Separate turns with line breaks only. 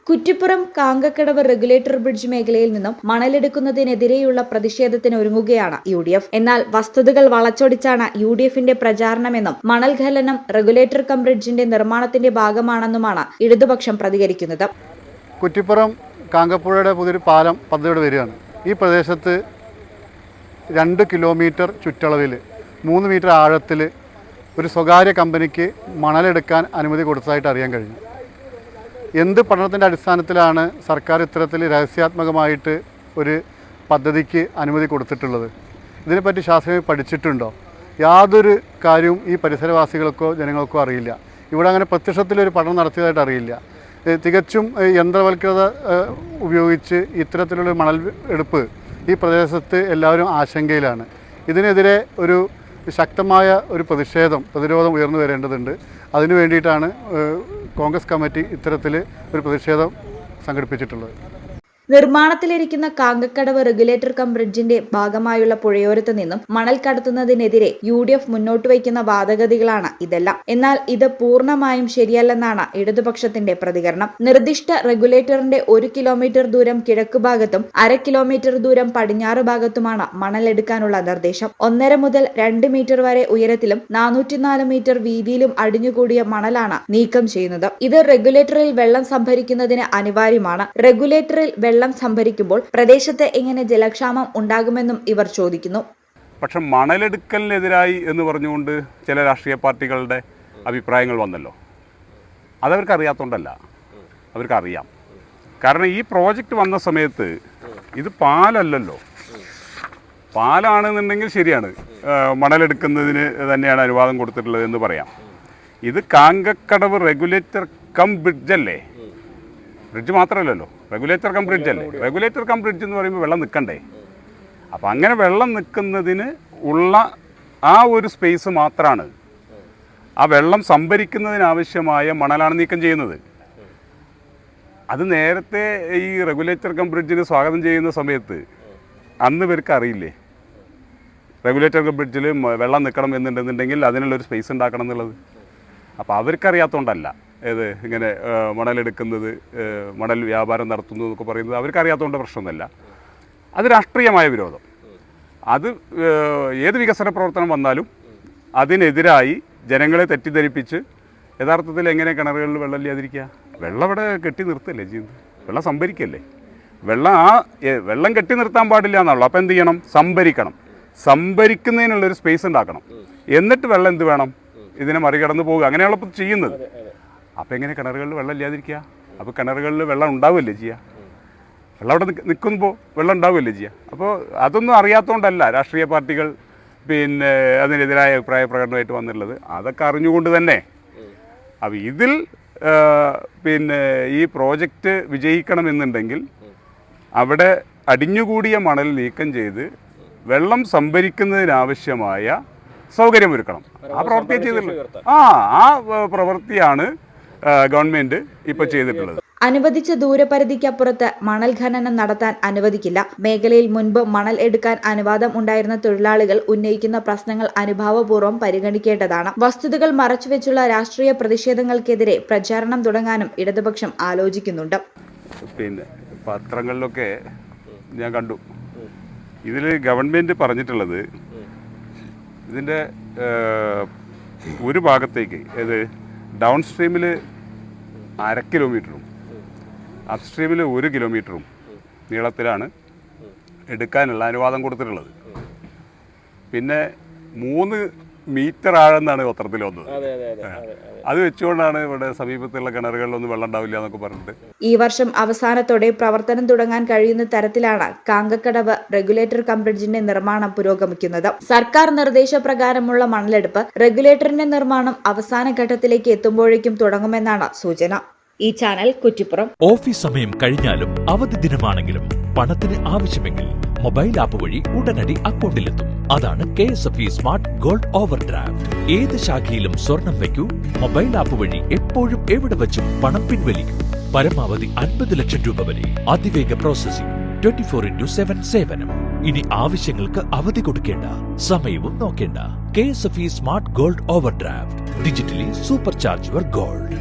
Kuttippuram കാങ്കക്കടവ് regulator bridge മേഖലയിൽ നിന്നും മണലെടുക്കുന്നതിനെതിരെയുള്ള പ്രതിഷേധത്തിനൊരുങ്ങുകയാണ് UDF. എന്നാൽ വസ്തുതകൾ വളച്ചൊടിച്ചാണ് UDFന്റെ പ്രചാരണമെന്നും മണൽ ഖനനം റെഗുലേറ്റർ കം ബ്രിഡ്ജിന്റെ നിർമ്മാണത്തിന്റെ ഭാഗമാണെന്നുമാണ് ഇടതുപക്ഷം പ്രതികരിക്കുന്നത്.
കുറ്റിപ്പുറം കാങ്കപ്പുഴയുടെ പുതിയൊരു പാലം പദ്ധതിയോടെ വരികയാണ്. ഈ പ്രദേശത്ത് 2 കിലോമീറ്റർ ചുറ്റളവിൽ 3 മീറ്റർ ആഴത്തിൽ ഒരു സ്വകാര്യ കമ്പനിക്ക് മണലെടുക്കാൻ അനുമതി കൊടുത്തതായിട്ട് അറിയാൻ കഴിഞ്ഞു. എന്ത് പഠനത്തിൻ്റെ അടിസ്ഥാനത്തിലാണ് സർക്കാർ ഇത്തരത്തിൽ രഹസ്യാത്മകമായിട്ട് ഒരു പദ്ധതിക്ക് അനുമതി കൊടുത്തിട്ടുള്ളത്? ഇതിനെപ്പറ്റി ശാസ്ത്രീയമായി പഠിച്ചിട്ടുണ്ടോ? യാതൊരു കാര്യവും ഈ പരിസരവാസികൾക്കോ ജനങ്ങൾക്കോ അറിയില്ല. ഇവിടെ അങ്ങനെ പ്രത്യക്ഷത്തിലൊരു പഠനം നടത്തിയതായിട്ട് അറിയില്ല. തികച്ചും യന്ത്രവൽകൃത ഉപയോഗിച്ച് ഇത്തരത്തിലുള്ള മണൽ എടുപ്പ് ഈ പ്രദേശത്ത് എല്ലാവരും ആശങ്കയിലാണ്. ഇതിനെതിരെ ഒരു ശക്തമായ ഒരു പ്രതിരോധം ഉയർന്നു വരേണ്ടതുണ്ട്. അതിനു വേണ്ടിയിട്ടാണ് കോൺഗ്രസ് കമ്മിറ്റി ഇത്തരത്തിൽ ഒരു പ്രതിഷേധം സംഘടിപ്പിച്ചിട്ടുള്ളത്.
നിർമ്മാണത്തിലിരിക്കുന്ന കാങ്കക്കടവ് റെഗുലേറ്റർ കം ബ്രിഡ്ജിന്റെ ഭാഗമായുള്ള പുഴയോരത്ത് നിന്നും മണൽ കടത്തുന്നതിനെതിരെ UDF മുന്നോട്ട് വയ്ക്കുന്ന വാദഗതികളാണ് ഇതെല്ലാം. എന്നാൽ ഇത് പൂർണ്ണമായും ശരിയല്ലെന്നാണ് ഇടതുപക്ഷത്തിന്റെ പ്രതികരണം. നിർദ്ദിഷ്ട റെഗുലേറ്ററിന്റെ 1 കിലോമീറ്റർ ദൂരം കിഴക്കുഭാഗത്തും 1/2 കിലോമീറ്റർ ദൂരം പടിഞ്ഞാറ് ഭാഗത്തുമാണ് മണലെടുക്കാനുള്ള നിർദ്ദേശം. 1.5 മുതൽ 2 മീറ്റർ വരെ ഉയരത്തിലും 404 മീറ്റർ വീതിയിലും അടിഞ്ഞുകൂടിയ മണലാണ് നീക്കം ചെയ്യുന്നത്. ഇത് റെഗുലേറ്ററിൽ വെള്ളം സംഭരിക്കുന്നതിന് അനിവാര്യമാണ്. റെഗുലേറ്ററിൽ വെള്ളം സംഭരിക്കുമ്പോൾ പ്രദേശത്ത് എങ്ങനെ ജലക്ഷാമം ഉണ്ടാകുമെന്നും ഇവർ ചോദിക്കുന്നു.
പക്ഷെ മണലെടുക്കലിനെതിരായി എന്ന് പറഞ്ഞുകൊണ്ട് ചില രാഷ്ട്രീയ പാർട്ടികളുടെ അഭിപ്രായങ്ങൾ വന്നല്ലോ. അതവർക്ക് അറിയാത്തതുകൊണ്ടല്ല, അവർക്കറിയാം. കാരണം ഈ പ്രോജക്റ്റ് വന്ന സമയത്ത് ഇത് പാലല്ലല്ലോ. പാലാണെന്നുണ്ടെങ്കിൽ ശരിയാണ്, മണലെടുക്കുന്നതിന് തന്നെയാണ് അനുവാദം കൊടുത്തിട്ടുള്ളത് എന്ന് പറയാം. ഇത് കാങ്കക്കടവ് റെഗുലേറ്റർ കം ബ്രിഡ്ജ് അല്ലേ? ബ്രിഡ്ജ് മാത്രമല്ലല്ലോ, റെഗുലേറ്റർ കം ബ്രിഡ്ജ് അല്ലേ? റെഗുലേറ്റർ കം ബ്രിഡ്ജ് എന്ന് പറയുമ്പോൾ വെള്ളം നിൽക്കണ്ടേ? അപ്പോൾ അങ്ങനെ വെള്ളം നിൽക്കുന്നതിന് ഉള്ള ആ ഒരു സ്പേസ് മാത്രമാണ്. ആ വെള്ളം സംഭരിക്കുന്നതിനാവശ്യമായ മണലാണ് നീക്കം ചെയ്യുന്നത്. അത് നേരത്തെ ഈ റെഗുലേറ്റർ കം ബ്രിഡ്ജിന് സ്വാഗതം ചെയ്യുന്ന സമയത്ത് അന്ന് ഇവർക്ക് അറിയില്ലേ റെഗുലേറ്റർ കം ബ്രിഡ്ജിൽ വെള്ളം നിൽക്കണം എന്നുണ്ടെന്നുണ്ടെങ്കിൽ അതിനുള്ളൊരു സ്പേസ് ഉണ്ടാക്കണം എന്നുള്ളത്? അപ്പോൾ അവർക്കറിയാത്തതുകൊണ്ടല്ല ഇങ്ങനെ മണലെടുക്കുന്നത്, മണൽ വ്യാപാരം നടത്തുന്നു എന്നൊക്കെ പറയുന്നത് അവർക്കറിയാത്തതുകൊണ്ട് പ്രശ്നമൊന്നുമല്ല. അത് രാഷ്ട്രീയമായ വിരോധം. അത് ഏത് വികസന പ്രവർത്തനം വന്നാലും അതിനെതിരായി ജനങ്ങളെ തെറ്റിദ്ധരിപ്പിച്ച് യഥാർത്ഥത്തിൽ എങ്ങനെ കിണറുകളിൽ വെള്ളം ഇല്ലാതിരിക്കുക? വെള്ളം ഇവിടെ കെട്ടി നിർത്തല്ലേ ചെയ്യുന്നത്? വെള്ളം സംഭരിക്കല്ലേ? വെള്ളം കെട്ടി നിർത്താൻ പാടില്ല എന്നുള്ളൂ. അപ്പോൾ എന്ത് ചെയ്യണം? സംഭരിക്കണം. സംഭരിക്കുന്നതിനുള്ളൊരു സ്പേസ് ഉണ്ടാക്കണം. എന്നിട്ട് വെള്ളം എന്ത് വേണം? ഇതിനെ മറികടന്ന് പോകുക. അങ്ങനെയുള്ള ഇപ്പോൾ ചെയ്യുന്നത്. അപ്പോൾ എങ്ങനെ കിണറുകളിൽ വെള്ളം ഇല്ലാതിരിക്കുക? അപ്പോൾ കിണറുകളിൽ വെള്ളം ഉണ്ടാവുകയല്ലേ ചെയ്യുക? വെള്ളം അവിടെ നിൽക്കുമ്പോൾ വെള്ളം ഉണ്ടാവുകയല്ലേ ചെയ്യുക? അപ്പോൾ അതൊന്നും അറിയാത്തതുകൊണ്ടല്ല രാഷ്ട്രീയ പാർട്ടികൾ അതിനെതിരായ അഭിപ്രായ പ്രകടനമായിട്ട് വന്നിട്ടുള്ളത്. അതൊക്കെ അറിഞ്ഞുകൊണ്ട് തന്നെ. അപ്പോൾ ഇതിൽ ഈ പ്രോജക്റ്റ് വിജയിക്കണമെന്നുണ്ടെങ്കിൽ അവിടെ അടിഞ്ഞുകൂടിയ മണൽ നീക്കം ചെയ്ത് വെള്ളം സംഭരിക്കുന്നതിനാവശ്യമായ സൗകര്യമൊരുക്കണം. ആ പ്രവൃത്തി ചെയ്തിട്ടുള്ളത്. ആ പ്രവൃത്തിയാണ് ഗവൺമെന്റ് ഇപ്പോൾ ചെയ്തിട്ടുള്ളത്.
അനുവദിച്ച ദൂരപരിധിക്കപ്പുറത്ത് മണൽ ഖനനം നടത്താൻ അനുവദിക്കില്ല. മേഖലയിൽ മുൻപ് മണൽ എടുക്കാൻ അനുവാദം ഉണ്ടായിരുന്ന തൊഴിലാളികൾ ഉന്നയിക്കുന്ന പ്രശ്നങ്ങൾ അനുഭാവപൂർവ്വം പരിഗണിക്കേണ്ടതാണ്. വസ്തുതകൾ മറച്ചുവെച്ചുള്ള രാഷ്ട്രീയ പ്രതിഷേധങ്ങൾക്കെതിരെ പ്രചാരണം തുടങ്ങാനും ഇടതുപക്ഷം ആലോചിക്കുന്നുണ്ട്.
പത്രങ്ങളിലൊക്കെ ഞാൻ കണ്ടു, ഇതിൽ ഗവൺമെന്റ് പറഞ്ഞിട്ടുള്ളത് ഇതിൻ്റെ ഒരു ഭാഗത്തേക്ക് ഡൗൺ സ്ട്രീമിൽ 1/2 കിലോമീറ്ററും അപ്സ്ട്രീമിൽ 1 കിലോമീറ്ററും നീളത്തിലാണ് എടുക്കാനുള്ള അനുവാദം കൊടുത്തിട്ടുള്ളത്. പിന്നെ 3 മീറ്റർ ആഴെന്നാണ് പത്രത്തിൽ വന്നത്. അത് വെച്ചുകൊണ്ടാണ് ഇവിടെ സമീപത്തുള്ള കിണറുകളിലൊന്നും വെള്ളം ഉണ്ടാവില്ല എന്നൊക്കെ പറഞ്ഞിട്ട്.
ഈ വർഷം അവസാനത്തോടെ പ്രവർത്തനം തുടങ്ങാൻ കഴിയുന്ന തരത്തിലാണ് കാങ്കക്കടവ് റെഗുലേറ്റർ കം ബ്രിഡ്ജിന്റെ നിർമ്മാണം പുരോഗമിക്കുന്നത്. സർക്കാർ നിർദ്ദേശപ്രകാരമുള്ള മണലെടുപ്പ് റെഗുലേറ്ററിന്റെ നിർമ്മാണം അവസാന ഘട്ടത്തിലേക്ക് എത്തുമ്പോഴേക്കും തുടങ്ങുമെന്നാണ് സൂചന. ഈ ചാനൽ കുറ്റിപ്പുറം.
ഓഫീസ് സമയം കഴിഞ്ഞാലും അവധി ദിനമാണെങ്കിലും പണത്തിന് ആവശ്യമെങ്കിൽ മൊബൈൽ ആപ്പ് വഴി ഉടനടി അക്കൗണ്ടിലെത്തും. അതാണ് KSFE smart gold over draft. ഏത് ശാഖയിലും സ്വർണം വയ്ക്കൂ. മൊബൈൽ ആപ്പ് വഴി എപ്പോഴും എവിടെ വെച്ചും പണം പിൻവലിക്കൂ. പരമാവധി 50 ലക്ഷം രൂപ വരെ. അതിവേഗ പ്രോസസിംഗ്. 24/7 സേവനം. ഇനി ആവശ്യങ്ങൾക്ക് അവധി കൊടുക്കേണ്ട, സമയവും നോക്കേണ്ട. KSFE smart gold over draft. Digitally super charge your gold.